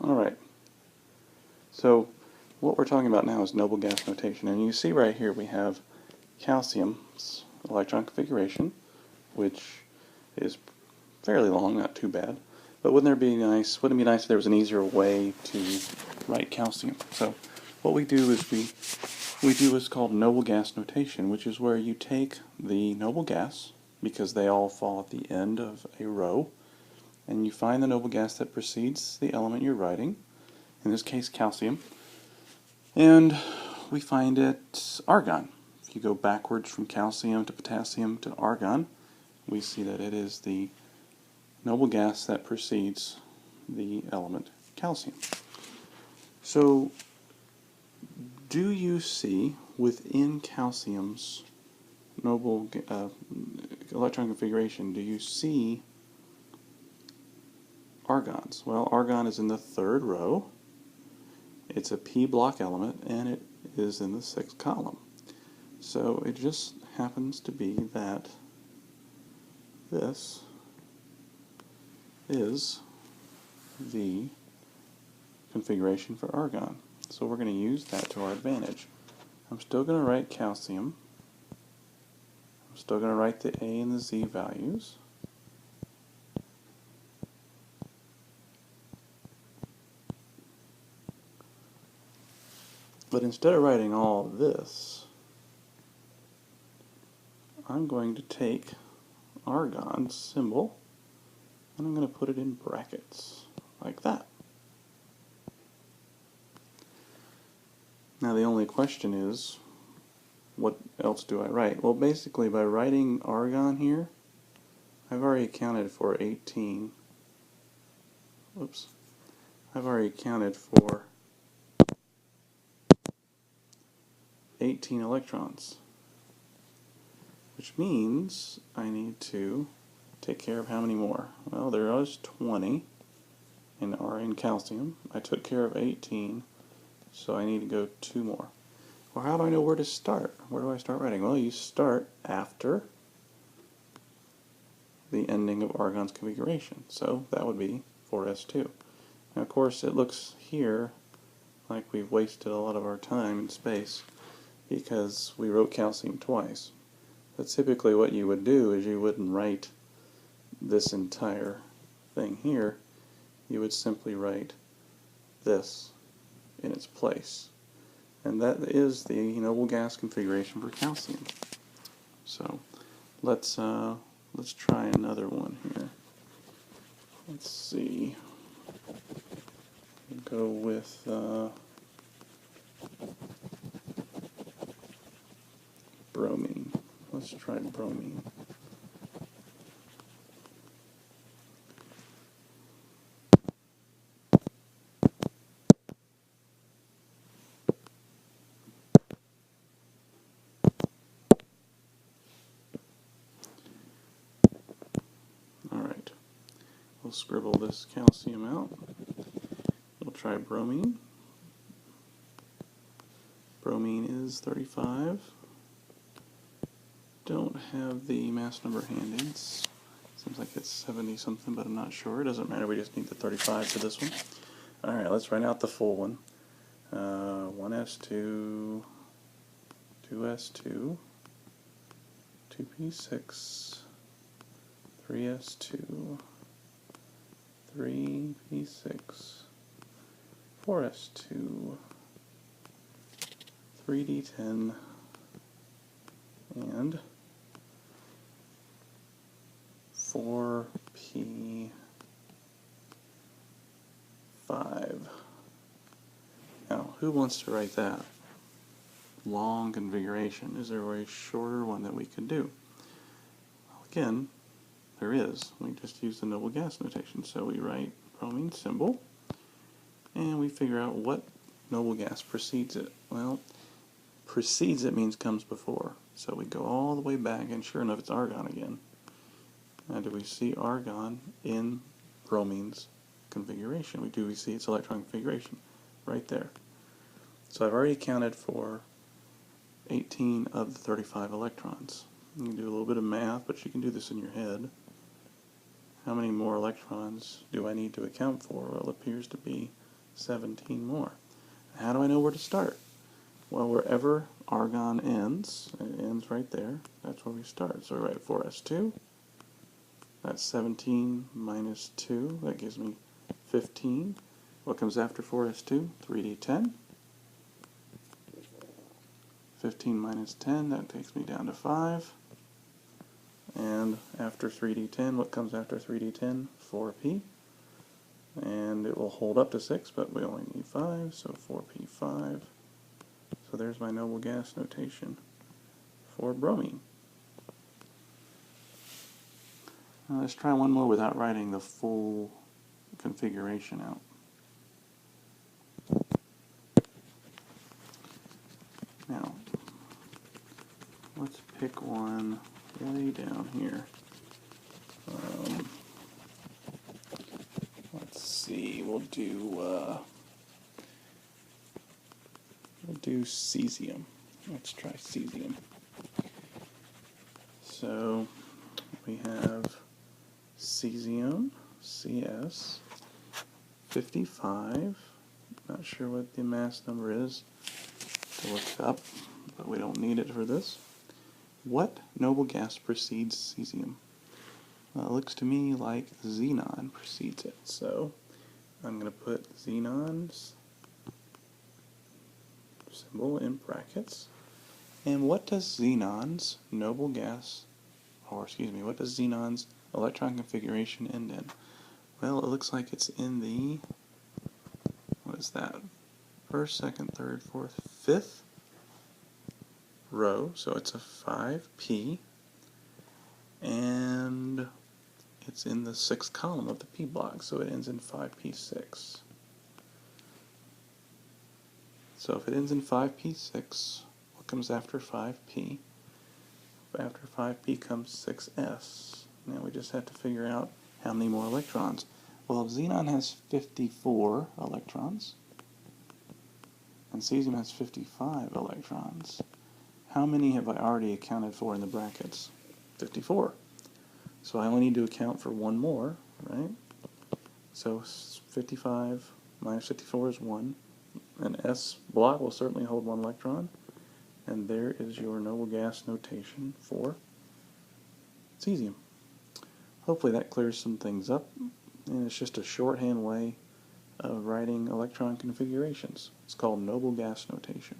Alright, so what we're talking about now is noble gas notation, and you see right here we have calcium's electron configuration, which is fairly long, not too bad. But wouldn't it be nice if there was an easier way to write calcium? So what we do is we do what's called noble gas notation, which is where you take the noble gas, because they all fall at the end of a row, and you find the noble gas that precedes the element you're writing, in this case calcium, and we find it argon. If you go backwards from calcium to potassium to argon, we see that it is the noble gas that precedes the element calcium. So, do you see within calcium's noble electron configuration, do you see argons? Well, argon is in the third row. It's a p block element, and it is in the sixth column. So it just happens to be that this is the configuration for argon. So we're going to use that to our advantage. I'm still going to write calcium. I'm still going to write the A and the Z values. But instead of writing all of this, I'm going to take argon's symbol and I'm going to put it in brackets, like that. Now the only question is, what else do I write? Well, basically by writing argon here, I've already accounted for 18. Whoops. I've already accounted for 18 electrons, which means I need to take care of how many more? Well, there is 20 in calcium. I took care of 18, so I need to go 2 more. Well, how do I know where to start? Where do I start writing? Well, you start after the ending of argon's configuration, so that would be 4s2. Now, of course, it looks here like we've wasted a lot of our time and space because we wrote calcium twice. But typically what you would do is you wouldn't write this entire thing here. You would simply write this in its place. And that is the noble gas configuration for calcium. So let's try another one here. Let's see. We'll go with bromine. Let's try bromine. Alright, we'll scribble this calcium out. We'll try bromine. Bromine is 35. Don't have the mass number handy. Seems like it's 70 something, but I'm not sure. It doesn't matter, we just need the 35 for this one. Alright, let's write out the full one. 1s2, 2s2, 2p6, 3s2, 3p6, 4s2, 3d10, and 4p5. Now, who wants to write that long configuration? Is there a shorter one that we could do? Well, again, there is. We just use the noble gas notation. So we write bromine symbol, and we figure out what noble gas precedes it. Well, precedes it means comes before. So we go all the way back, and sure enough, it's argon again. Now, do we see argon in bromine's configuration? We see its electron configuration right there. So I've already accounted for 18 of the 35 electrons. You can do a little bit of math, but you can do this in your head. How many more electrons do I need to account for? Well, it appears to be 17 more. How do I know where to start? Well, wherever argon ends, it ends right there, that's where we start. So we write 4s2, that's 17 minus 2, that gives me 15. What comes after 4s2? 3d10. 15 minus 10, that takes me down to 5. And after 3d10, what comes after 3d10? 4p. And it will hold up to 6, but we only need 5, so 4p5. So there's my noble gas notation for bromine. Now let's try one more without writing the full configuration out. Now, let's pick one way down here. Let's see, we'll do cesium. Let's try cesium. So we have cesium, CS, 55. Not sure what the mass number is to look it up, but we don't need it for this. What noble gas precedes cesium? Well, it looks to me like xenon precedes it, so I'm going to put xenon's symbol in brackets. And what does xenon's noble gas, or excuse me, what does xenon's electron configuration end in? Well, it looks like it's in the, what is that? First, second, third, fourth, fifth row, so it's a 5p, and it's in the 6th column of the p block, so it ends in 5p6. So if it ends in 5p6, what comes after 5p? After 5p comes 6s. Now we just have to figure out how many more electrons. Well, if xenon has 54 electrons, and cesium has 55 electrons, how many have I already accounted for in the brackets? 54. So I only need to account for one more, right? So 55 minus 54 is 1. An S block will certainly hold 1 electron. And there is your noble gas notation for cesium. Hopefully that clears some things up. And it's just a shorthand way of writing electron configurations. It's called noble gas notation.